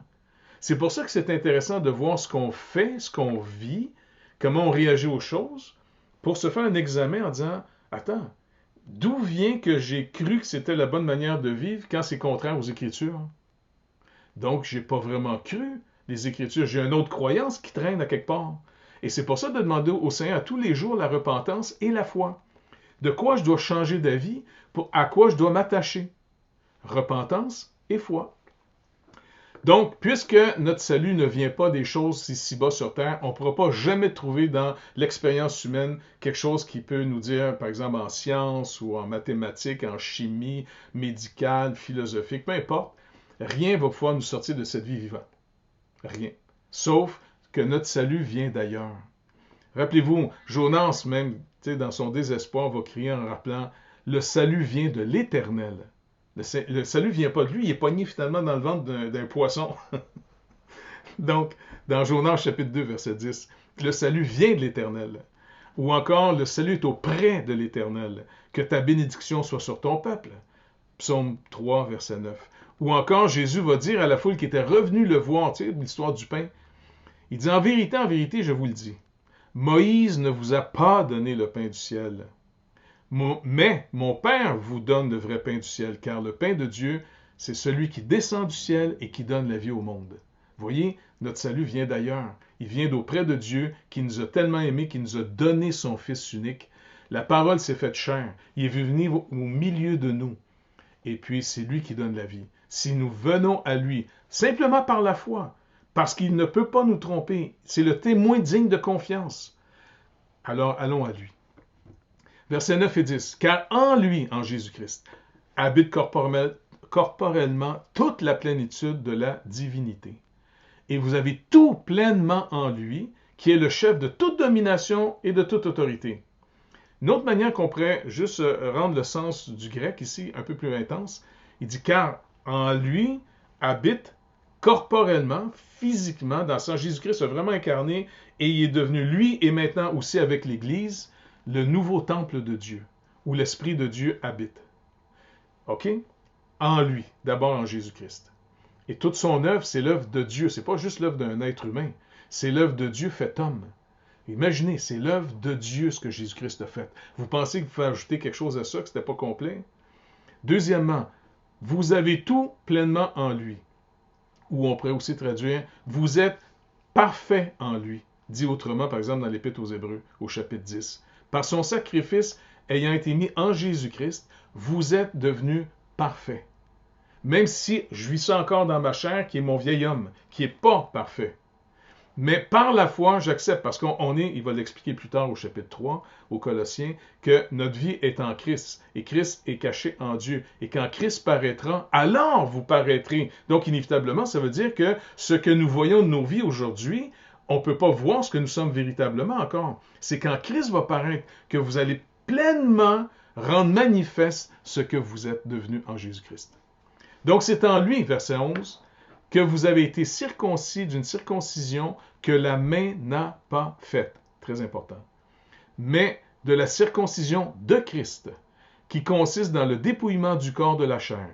C'est pour ça que c'est intéressant de voir ce qu'on fait, ce qu'on vit, comment on réagit aux choses, pour se faire un examen en disant « Attends, d'où vient que j'ai cru que c'était la bonne manière de vivre quand c'est contraire aux Écritures? » Donc, je n'ai pas vraiment cru les Écritures. J'ai une autre croyance qui traîne à quelque part. Et c'est pour ça de demander au Seigneur à tous les jours la repentance et la foi. De quoi je dois changer d'avis, à quoi je dois m'attacher. Repentance et foi. Donc, puisque notre salut ne vient pas des choses ici-bas sur Terre, on ne pourra pas jamais trouver dans l'expérience humaine quelque chose qui peut nous dire, par exemple en sciences ou en mathématiques, en chimie, médicale, philosophique, peu importe, rien ne va pouvoir nous sortir de cette vie vivante. Rien. Sauf que notre salut vient d'ailleurs. Rappelez-vous, Jonas même, dans son désespoir, va crier en rappelant « Le salut vient de l'Éternel ». Le salut ne vient pas de lui, il est pogné finalement dans le ventre d'un poisson. Donc, dans Jonas chapitre 2, verset 10, le salut vient de l'Éternel. Ou encore, le salut est auprès de l'Éternel. Que ta bénédiction soit sur ton peuple. Psaume 3, verset 9. Ou encore, Jésus va dire à la foule qui était revenue le voir, tu sais, l'histoire du pain. Il dit, en vérité, je vous le dis, Moïse ne vous a pas donné le pain du ciel. Mais mon Père vous donne le vrai pain du ciel, car le pain de Dieu, c'est celui qui descend du ciel et qui donne la vie au monde. Vous voyez, notre salut vient d'ailleurs. Il vient d'auprès de Dieu, qui nous a tellement aimés, qui nous a donné son Fils unique. La parole s'est faite chair. Il est venu au milieu de nous. Et puis, c'est lui qui donne la vie. Si nous venons à lui, simplement par la foi, parce qu'il ne peut pas nous tromper, c'est le témoin digne de confiance, alors allons à lui. Versets 9 et 10. « Car en lui, en Jésus-Christ, habite corporellement toute la plénitude de la divinité. Et vous avez tout pleinement en lui, qui est le chef de toute domination et de toute autorité. » Une autre manière qu'on pourrait juste rendre le sens du grec ici un peu plus intense, il dit « Car en lui habite corporellement, physiquement, dans le sens Jésus-Christ a vraiment incarné et il est devenu lui et maintenant aussi avec l'Église, le nouveau temple de Dieu, où l'Esprit de Dieu habite. OK? En lui, d'abord en Jésus-Christ. Et toute son œuvre, c'est l'œuvre de Dieu. C'est pas juste l'œuvre d'un être humain. C'est l'œuvre de Dieu fait homme. Imaginez, c'est l'œuvre de Dieu ce que Jésus-Christ a fait. Vous pensez que vous pouvez ajouter quelque chose à ça, que ce n'était pas complet? Deuxièmement, vous avez tout pleinement en lui. Ou on pourrait aussi traduire, vous êtes parfait en lui. Dit autrement, par exemple, dans l'Épître aux Hébreux, au chapitre 10. Par son sacrifice ayant été mis en Jésus-Christ, vous êtes devenus parfaits. Même si je vis ça encore dans ma chair, qui est mon vieil homme, qui n'est pas parfait. Mais par la foi, j'accepte, parce qu'on est, il va l'expliquer plus tard au chapitre 3, aux Colossiens, que notre vie est en Christ, et Christ est caché en Dieu. Et quand Christ paraîtra, alors vous paraîtrez. Donc, inévitablement, ça veut dire que ce que nous voyons de nos vies aujourd'hui, on ne peut pas voir ce que nous sommes véritablement encore. C'est quand Christ va paraître que vous allez pleinement rendre manifeste ce que vous êtes devenu en Jésus-Christ. Donc, c'est en lui, verset 11, que vous avez été circoncis d'une circoncision que la main n'a pas faite. Très important. Mais de la circoncision de Christ, qui consiste dans le dépouillement du corps de la chair.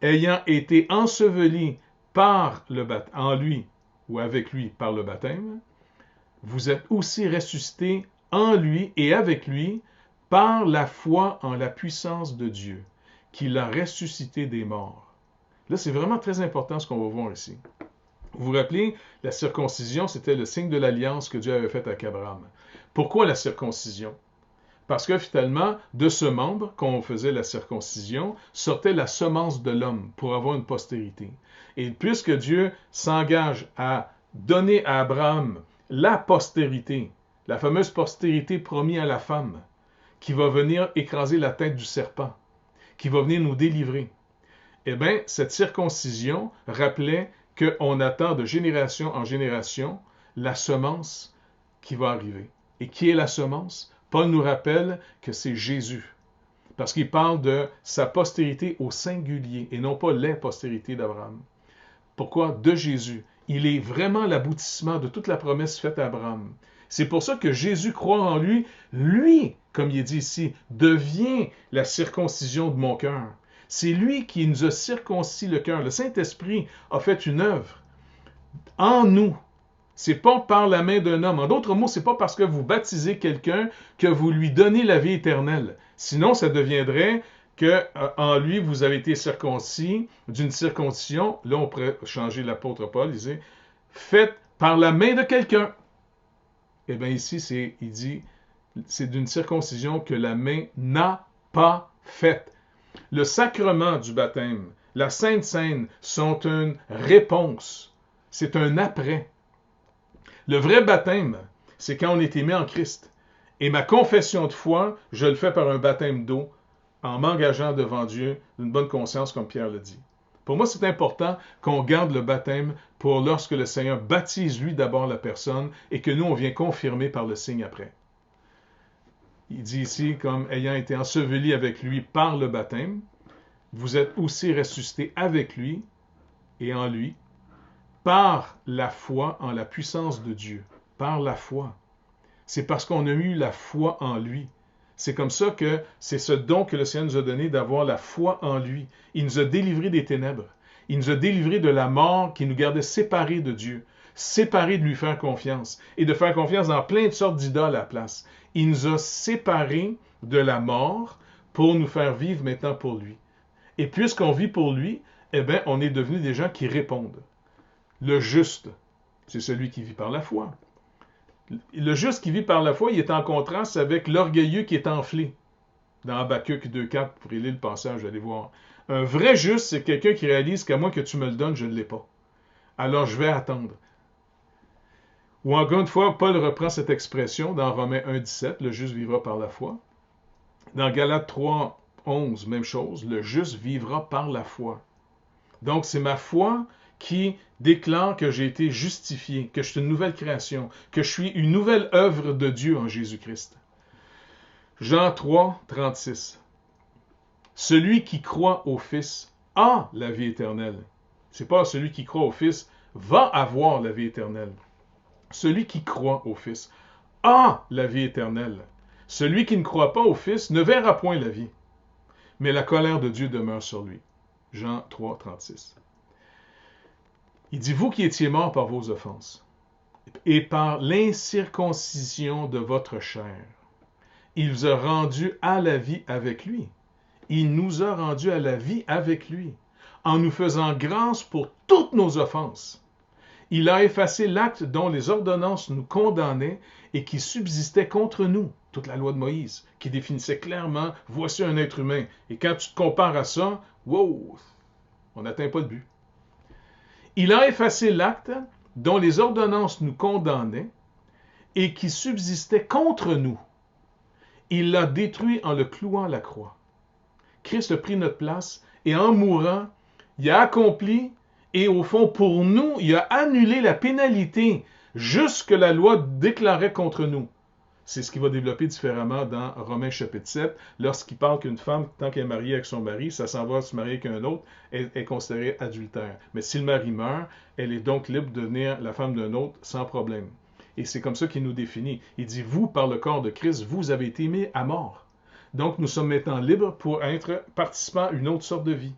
Ayant été enseveli par le baptême, en lui ou avec lui par le baptême, vous êtes aussi ressuscités en lui et avec lui par la foi en la puissance de Dieu, qui l'a ressuscité des morts. Là, c'est vraiment très important ce qu'on va voir ici. Vous vous rappelez, la circoncision, c'était le signe de l'alliance que Dieu avait faite avec Abraham. Pourquoi la circoncision? Parce que finalement, de ce membre, quand on faisait la circoncision, sortait la semence de l'homme pour avoir une postérité. Et puisque Dieu s'engage à donner à Abraham la postérité, la fameuse postérité promise à la femme, qui va venir écraser la tête du serpent, qui va venir nous délivrer, eh bien, cette circoncision rappelait qu'on attend de génération en génération la semence qui va arriver. Et qui est la semence? Paul nous rappelle que c'est Jésus. Parce qu'il parle de sa postérité au singulier et non pas les postérités d'Abraham. Pourquoi? De Jésus. Il est vraiment l'aboutissement de toute la promesse faite à Abraham. C'est pour ça que Jésus croit en lui. Lui, comme il est dit ici, devient la circoncision de mon cœur. C'est lui qui nous a circoncis le cœur. Le Saint-Esprit a fait une œuvre en nous. C'est pas par la main d'un homme. En d'autres mots, c'est pas parce que vous baptisez quelqu'un que vous lui donnez la vie éternelle. Sinon, ça deviendrait que en lui, vous avez été circoncis d'une circoncision. Là, on pourrait changer l'apôtre Paul. Il disait, faite par la main de quelqu'un. Eh bien, ici, il dit, c'est d'une circoncision que la main n'a pas faite. Le sacrement du baptême, la Sainte Seine sont une réponse. C'est un après. Le vrai baptême, c'est quand on est aimé en Christ. Et ma confession de foi, je le fais par un baptême d'eau, en m'engageant devant Dieu d'une bonne conscience, comme Pierre le dit. Pour moi, c'est important qu'on garde le baptême pour lorsque le Seigneur baptise lui d'abord la personne et que nous, on vient confirmer par le signe après. Il dit ici, comme ayant été enseveli avec lui par le baptême, vous êtes aussi ressuscités avec lui et en lui, par la foi en la puissance de Dieu. Par la foi. C'est parce qu'on a eu la foi en lui. C'est comme ça que c'est ce don que le Seigneur nous a donné d'avoir la foi en lui. Il nous a délivrés des ténèbres. Il nous a délivrés de la mort qui nous gardait séparés de Dieu, séparés de lui faire confiance et de faire confiance dans plein de sortes d'idoles à la place. Il nous a séparés de la mort pour nous faire vivre maintenant pour lui. Et puisqu'on vit pour lui, eh bien, on est devenus des gens qui répondent. Le juste, c'est celui qui vit par la foi. Le juste qui vit par la foi, il est en contraste avec l'orgueilleux qui est enflé. Dans Habakkuk 2.4, pour lire le passage, vous allez voir. Un vrai juste, c'est quelqu'un qui réalise qu'à moins que tu me le donnes, je ne l'ai pas. Alors je vais attendre. Ou encore une fois, Paul reprend cette expression dans Romains 1.17, le juste vivra par la foi. Dans Galates 3.11, même chose, le juste vivra par la foi. Donc c'est ma foi qui déclare que j'ai été justifié, que je suis une nouvelle création, que je suis une nouvelle œuvre de Dieu en Jésus-Christ. Jean 3.36. Celui qui croit au Fils a la vie éternelle. C'est pas celui qui croit au Fils va avoir la vie éternelle. Celui qui croit au Fils a la vie éternelle. Celui qui ne croit pas au Fils ne verra point la vie, mais la colère de Dieu demeure sur lui. Jean 3.36. Il dit, vous qui étiez morts par vos offenses et par l'incirconcision de votre chair, il vous a rendus à la vie avec lui. Il nous a rendus à la vie avec lui, en nous faisant grâce pour toutes nos offenses. Il a effacé l'acte dont les ordonnances nous condamnaient et qui subsistait contre nous, toute la loi de Moïse, qui définissait clairement, voici un être humain. Et quand tu te compares à ça, wow, on n'atteint pas le but. Il a effacé l'acte dont les ordonnances nous condamnaient et qui subsistait contre nous. Il l'a détruit en le clouant à la croix. Christ a pris notre place et en mourant, il a accompli et au fond, pour nous, il a annulé la pénalité juste que la loi déclarait contre nous. C'est ce qu'il va développer différemment dans Romains chapitre 7, lorsqu'il parle qu'une femme, tant qu'elle est mariée avec son mari, ça s'en va se marier avec un autre, elle est considérée adultère. Mais si le mari meurt, elle est donc libre de devenir la femme d'un autre sans problème. Et c'est comme ça qu'il nous définit. Il dit, vous, par le corps de Christ, vous avez été mis à mort. Donc, nous sommes maintenant libres pour être participants à une autre sorte de vie.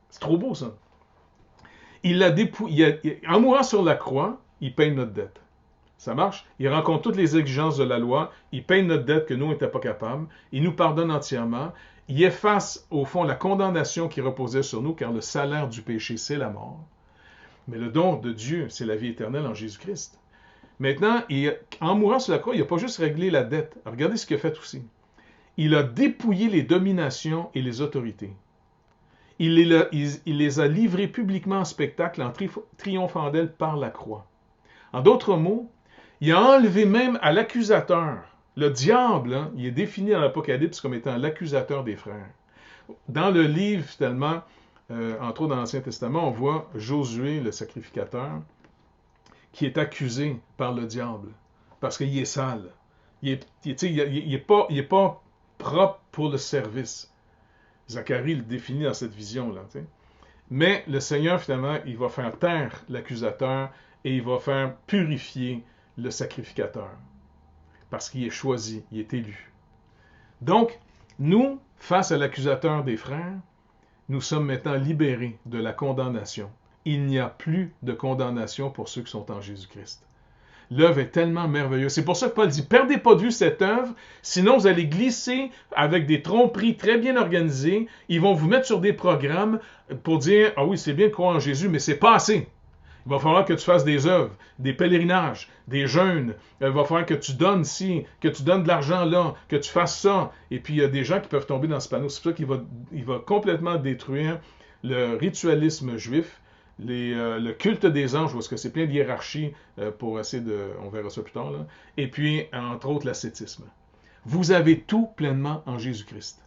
C'est trop beau, ça. En mourant sur la croix, il paye notre dette. Ça marche? Il rencontre toutes les exigences de la loi, il paye notre dette que nous, on n'était pas capables, il nous pardonne entièrement, il efface, au fond, la condamnation qui reposait sur nous, car le salaire du péché, c'est la mort. Mais le don de Dieu, c'est la vie éternelle en Jésus-Christ. Maintenant, en mourant sur la croix, il n'a pas juste réglé la dette. Regardez ce qu'il a fait aussi. Il a dépouillé les dominations et les autorités. Il les a livrées publiquement en spectacle en triomphant d'elles par la croix. En d'autres mots, il a enlevé même à l'accusateur. Le diable, hein, il est défini dans l'Apocalypse comme étant l'accusateur des frères. Dans le livre, finalement, entre autres dans l'Ancien Testament, on voit Josué, le sacrificateur, qui est accusé par le diable parce qu'il est sale. Il n'est pas propre pour le service. Zacharie le définit dans cette vision-là. T'sais. Mais le Seigneur, finalement, il va faire taire l'accusateur et il va faire purifier le sacrificateur. Parce qu'il est choisi, il est élu. Donc, nous, face à l'accusateur des frères, nous sommes maintenant libérés de la condamnation. Il n'y a plus de condamnation pour ceux qui sont en Jésus-Christ. L'œuvre est tellement merveilleuse. C'est pour ça que Paul dit, perdez pas de vue cette œuvre, sinon vous allez glisser avec des tromperies très bien organisées. Ils vont vous mettre sur des programmes pour dire, ah oui, c'est bien de croire en Jésus, mais c'est pas assez. Il va falloir que tu fasses des œuvres, des pèlerinages, des jeûnes. Il va falloir que tu donnes ci, que tu donnes de l'argent là, que tu fasses ça. Et puis il y a des gens qui peuvent tomber dans ce panneau. C'est pour ça qu'il va complètement détruire le ritualisme juif. Le culte des anges, parce que c'est plein de hiérarchies pour essayer de... On verra ça plus tard, là. Et puis, entre autres, l'ascétisme. Vous avez tout pleinement en Jésus-Christ.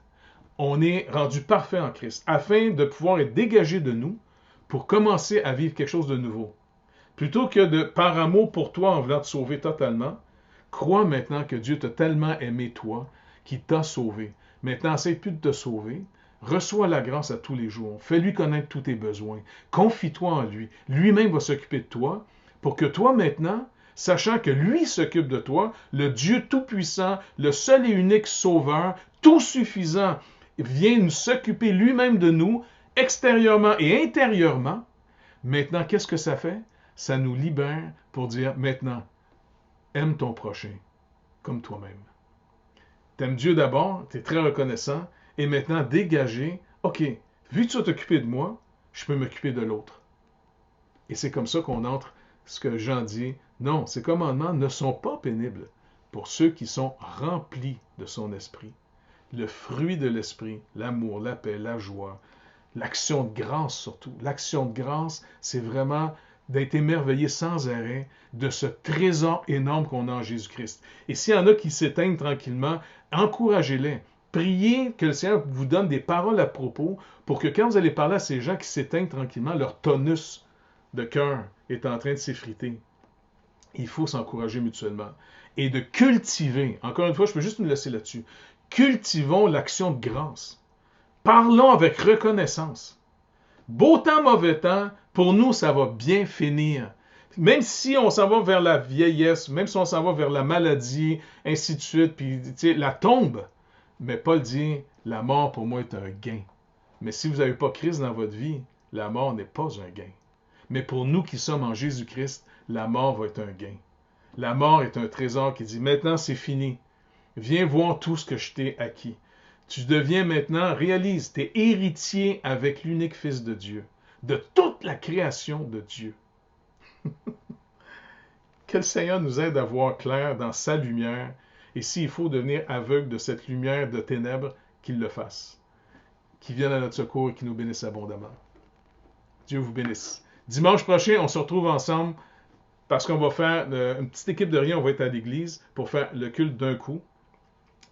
On est rendu parfait en Christ, afin de pouvoir être dégagé de nous pour commencer à vivre quelque chose de nouveau. Plutôt que de, par amour pour toi, en voulant te sauver totalement, crois maintenant que Dieu t'a tellement aimé toi, qu'il t'a sauvé. Maintenant, essaie plus de te sauver. Reçois la grâce à tous les jours. Fais-lui connaître tous tes besoins. Confie-toi en lui. Lui-même va s'occuper de toi pour que toi, maintenant, sachant que lui s'occupe de toi, le Dieu tout-puissant, le seul et unique sauveur, tout suffisant, vient s'occuper lui-même de nous, extérieurement et intérieurement. Maintenant, qu'est-ce que ça fait? Ça nous libère pour dire, maintenant, aime ton prochain comme toi-même. T'aimes Dieu d'abord, tu es très reconnaissant, et maintenant dégagé, OK, vu que tu vas t'occuper de moi, je peux m'occuper de l'autre. Et c'est comme ça qu'on entre ce que Jean dit, non, ces commandements ne sont pas pénibles pour ceux qui sont remplis de son esprit. Le fruit de l'esprit, l'amour, la paix, la joie, l'action de grâce surtout. L'action de grâce, c'est vraiment d'être émerveillé sans arrêt de ce trésor énorme qu'on a en Jésus-Christ. Et s'il y en a qui s'éteignent tranquillement, encouragez-les. Priez que le Seigneur vous donne des paroles à propos pour que quand vous allez parler à ces gens qui s'éteignent tranquillement, leur tonus de cœur est en train de s'effriter. Il faut s'encourager mutuellement. Et de cultiver, encore une fois, je peux juste nous laisser là-dessus, cultivons l'action de grâce. Parlons avec reconnaissance. Beau temps, mauvais temps, pour nous, ça va bien finir. Même si on s'en va vers la vieillesse, même si on s'en va vers la maladie, ainsi de suite, puis la tombe, mais Paul dit, la mort pour moi est un gain. Mais si vous n'avez pas Christ dans votre vie, la mort n'est pas un gain. Mais pour nous qui sommes en Jésus-Christ, la mort va être un gain. La mort est un trésor qui dit, maintenant c'est fini. Viens voir tout ce que je t'ai acquis. Tu deviens maintenant, réalise, tu es héritier avec l'unique Fils de Dieu, de toute la création de Dieu. Que le Seigneur nous aide à voir clair dans sa lumière, et s'il faut devenir aveugle de cette lumière de ténèbres, qu'il le fasse. Qu'il vienne à notre secours et qu'il nous bénisse abondamment. Dieu vous bénisse. Dimanche prochain, on se retrouve ensemble parce qu'on va faire une petite équipe de rien, on va être à l'église pour faire le culte d'un coup.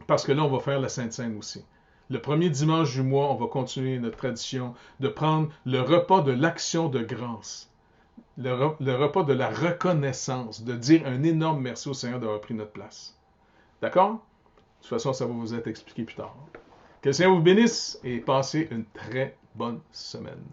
Parce que là, on va faire la Sainte Seine aussi. Le premier dimanche du mois, on va continuer notre tradition de prendre le repas de l'action de grâce. Le repas de la reconnaissance, de dire un énorme merci au Seigneur d'avoir pris notre place. D'accord? De toute façon, ça va vous être expliqué plus tard. Que le Seigneur vous bénisse et passez une très bonne semaine.